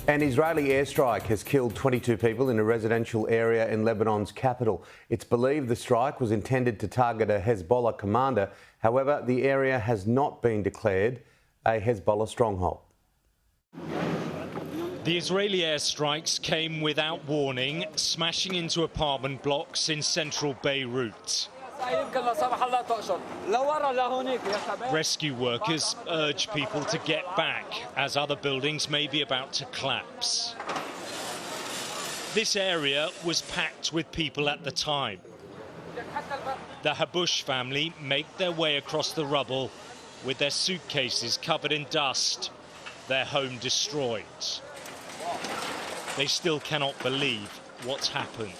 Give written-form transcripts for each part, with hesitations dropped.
An Israeli airstrike has killed 22 people in a residential area in Lebanon's capital. It's believed the strike was intended to target a Hezbollah commander. However, the area has not been declared a Hezbollah stronghold. The Israeli airstrikes came without warning, smashing into apartment blocks in central Beirut. Rescue workers urge people to get back as other buildings may be about to collapse. This area was packed with people at the time. The Habush family make their way across the rubble with their suitcases covered in dust, their home destroyed. They still cannot believe what's happened.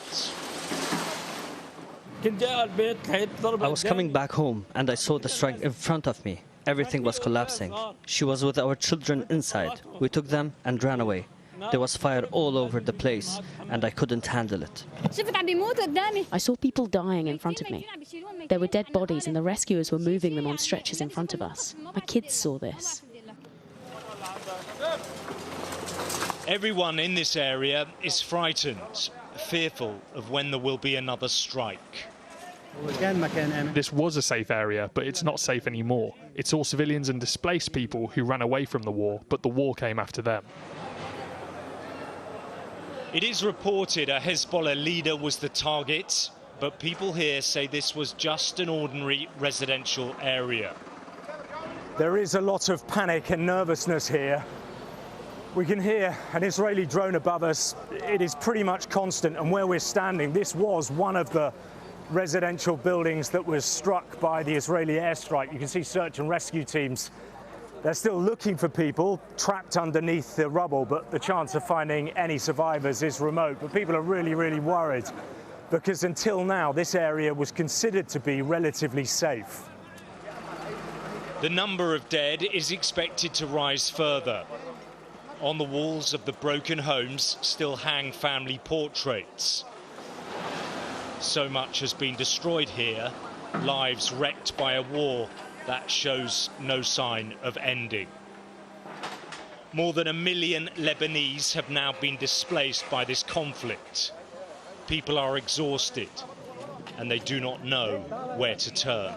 I was coming back home and I saw the strike in front of me. Everything was collapsing. She was with our children inside. We took them and ran away. There was fire all over the place and I couldn't handle it. I saw people dying in front of me. There were dead bodies and the rescuers were moving them on stretchers in front of us. My kids saw this. Everyone in this area is frightened, fearful of when there will be another strike. This was a safe area, but it's not safe anymore. It's all civilians and displaced people who ran away from the war, but the war came after them. It is reported a Hezbollah leader was the target, but people here say this was just an ordinary residential area. There is a lot of panic and nervousness here. We can hear an Israeli drone above us. It is pretty much constant, and where we're standing, this was one of the residential buildings that was struck by the Israeli airstrike. You can see search and rescue teams. They're still looking for people trapped underneath the rubble, but the chance of finding any survivors is remote. But people are really, really worried because until now, this area was considered to be relatively safe. The number of dead is expected to rise further. On the walls of the broken homes still hang family portraits. So much has been destroyed here, lives wrecked by a war that shows no sign of ending. More than 1 million Lebanese have now been displaced by this conflict. People are exhausted and they do not know where to turn.